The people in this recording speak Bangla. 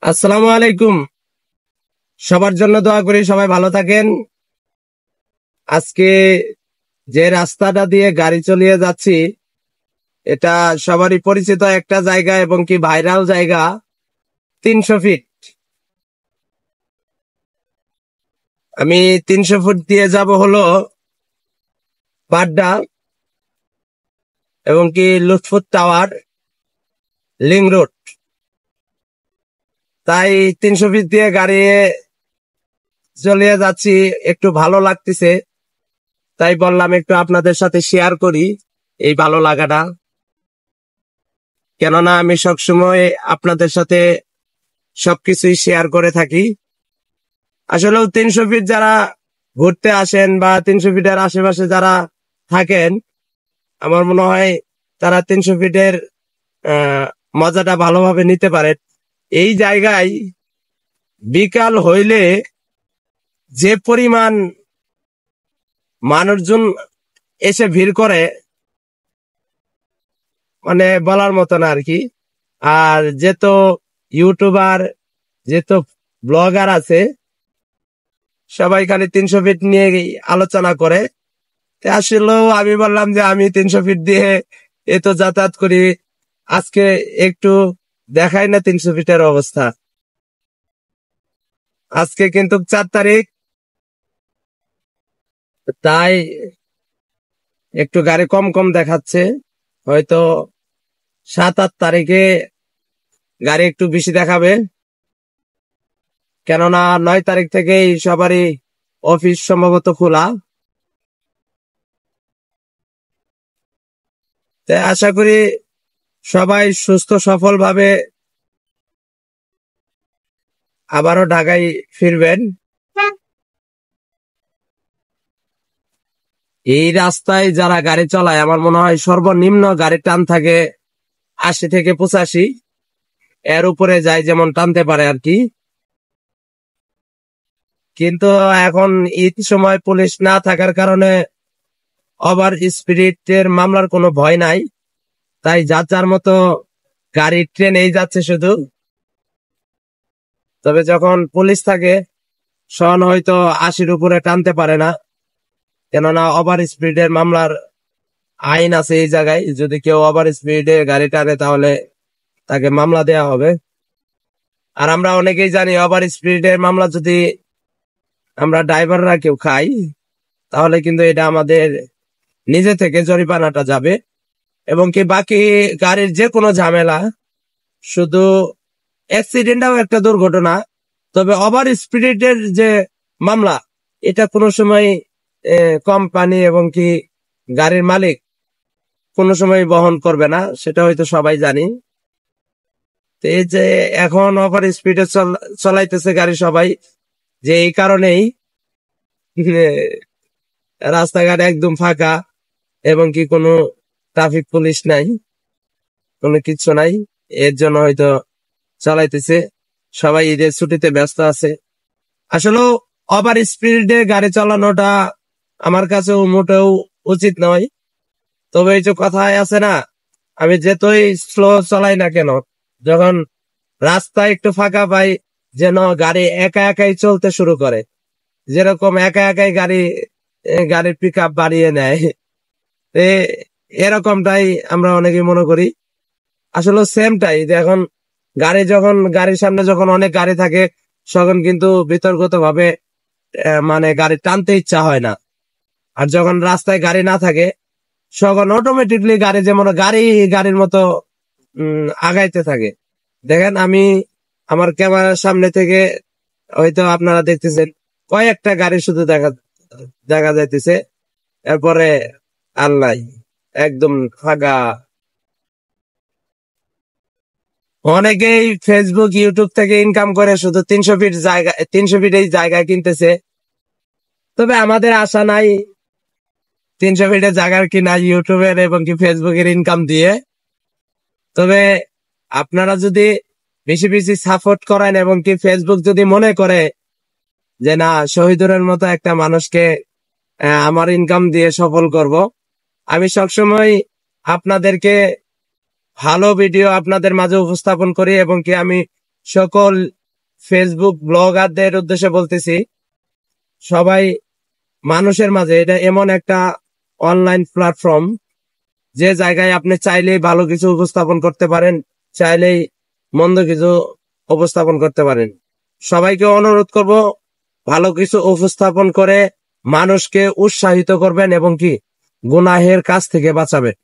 আসসালামু আলাইকুম। সবার জন্য দোয়া করি সবাই ভালো থাকেন। আজকে যে রাস্তাটা দিয়ে গাড়ি চালিয়ে যাচ্ছি এটা সবারই পরিচিত একটা জায়গা এবং কি ভাইরাল জায়গা, 300 ফিট। আমি 300 ফুট দিয়ে যাব হলো বাড্ডা এবং কি লুৎফুত টাওয়ার, লিং রোড। তাই 300 ফিট দিয়ে গাড়ি চালিয়ে যাচ্ছি, একটু ভালো লাগতেছে। তাই বললাম একটু আপনাদের সাথে শেয়ার করি এই ভালো লাগাটা, কেননা আমি সবসময় আপনাদের সাথে সবকিছুই শেয়ার করে থাকি। আসলে 300 ফিট যারা ঘুরতে আসেন বা 300 ফিটের আশেপাশে যারা থাকেন, আমার মনে হয় তারা 300 ফিটের মজাটা ভালোভাবে নিতে পারে। এই জায়গায় বিকাল হইলে যে পরিমাণ মানুষজন এসে ভিড় করে, মানে বলার মতো না আর কি। আর যেত ইউটিউবার, যেত ব্লগার আছে, সবাই খালি 300 ফিট নিয়ে আলোচনা করে। আসলেও আমি বললাম যে আমি 300 ফিট দিয়ে এত যাতায়াত করি, আজকে একটু দেখাই না 300 ফিটের অবস্থা। আজকে কিন্তু 4 তারিখ, তাই একটু গাড়ি কম কম দেখাচ্ছে। হয়তো 7-8 তারিখে গাড়ি একটু বেশি দেখাবে, কেননা 9 তারিখ থেকেই সবারই অফিস সম্ভবত খোলা। তাই আশা করি সবাই সুস্থ সফল ভাবে আবারও ঢাকায় ফিরবেন। এই রাস্তায় যারা গাড়ি চালায় আমার মনে হয় সর্বনিম্ন গাড়ির টান থাকে 80 থেকে 85, এর উপরে যায় যেমন টানতে পারে আর কি। কিন্তু এখন ঈদ সময় পুলিশ না থাকার কারণে ওভার স্পিডের মামলার কোনো ভয় নাই। তাই যার যার মতো গাড়ি ট্রেনেই যাচ্ছে শুধু। তবে যখন পুলিশ থাকে সন হয়তো 80-র উপরে টানতে পারে না, কেননা ওভার স্পিডের মামলার আইন আছে এই জায়গায়। যদি কেউ ওভার স্পিডে গাড়ি টানে তাহলে তাকে মামলা দেয়া হবে। আর আমরা অনেকেই জানি ওভার স্পিডের মামলা যদি আমরা ড্রাইভাররা কেউ খাই, তাহলে কিন্তু এটা আমাদের নিজে থেকে জরিমানাটা যাবে। এবং কি বাকি গাড়ির যে কোনো ঝামেলা, শুধু অ্যাক্সিডেন্টও একটা দুর্ঘটনা, তবে ওভার স্পিডের যে মামলা, এটা কোনো সময় কোম্পানি এবং কি গাড়ির মালিক কোনো সময় বহন করবে না, সেটা হয়তো সবাই জানি। তো এই যে এখন ওভার স্পিডে চলাইতেছে গাড়ি সবাই, যে এই কারণেই রাস্তাঘাট একদম ফাঁকা এবং কি কোনো ট্রাফিক পুলিশ নাই, কোনো কিছু নাই। এর জন্য হয়তো চালাইতেছে, সবাই ঈদের ছুটিতে ব্যস্ত আছে। আসলে ওভার স্পিডে গাড়ি চালানোটা আমার কাছে মোটেও উচিত নয়। তবে এই যে কথায় আছে না, আমি যতই স্লো চালাই না কেন, যখন রাস্তা একটু ফাঁকা পাই, যেন গাড়ি একা একাই চলতে শুরু করে, যেরকম একা একাই গাড়ির পিক আপ বাড়িয়ে নেয়। এরকমটাই আমরা অনেকে মনে করি। আসলে সেমটাই, এখন যখন গাড়ির সামনে যখন অনেক গাড়ি থাকে, তখন কিন্তু বিতর্কত ভাবে মানে গাড়ি টানতে ইচ্ছা হয় না। আর যখন রাস্তায় গাড়ি না থাকে, তখন অটোমেটিকলি গাড়ি যেমন গাড়ির মতো আগাইতে থাকে। দেখেন, আমি আমার ক্যামেরার সামনে থেকে হয়তো আপনারা দেখতেছেন কয়েকটা গাড়ি শুধু দেখা দেখা যাইতেছে, এরপরে আল্লাহ একদম ফাঁকা। অনেকেই ফেসবুক ইউটিউব থেকে ইনকাম করে শুধু 300 ফিট এই জায়গা কিনতেছে। তবে আমাদের আশা নাই 300 ফিটের জায়গার কিনা ইউটিউবের এবং কি ফেসবুকের ইনকাম দিয়ে। তবে আপনারা যদি বেশি বেশি সাপোর্ট করেন এবং কি ফেসবুক যদি মনে করে যে না, শহীদুরের মতো একটা মানুষকে আমার ইনকাম দিয়ে সফল করব, আমি সবসময় আপনাদেরকে ভালো ভিডিও আপনাদের মাঝে উপস্থাপন করি এবং কি আমি সকল ফেসবুক ব্লগারদের উদ্দেশ্যে বলতেছি, সবাই মানুষের মাঝে, এটা এমন একটা অনলাইন প্ল্যাটফর্ম যে জায়গায় আপনি চাইলেই ভালো কিছু উপস্থাপন করতে পারেন, চাইলেই মন্দ কিছু উপস্থাপন করতে পারেন। সবাইকে অনুরোধ করব, ভালো কিছু উপস্থাপন করে মানুষকে উৎসাহিত করবেন এবং কি গুনাহের কাছ থেকে বাঁচাবেন।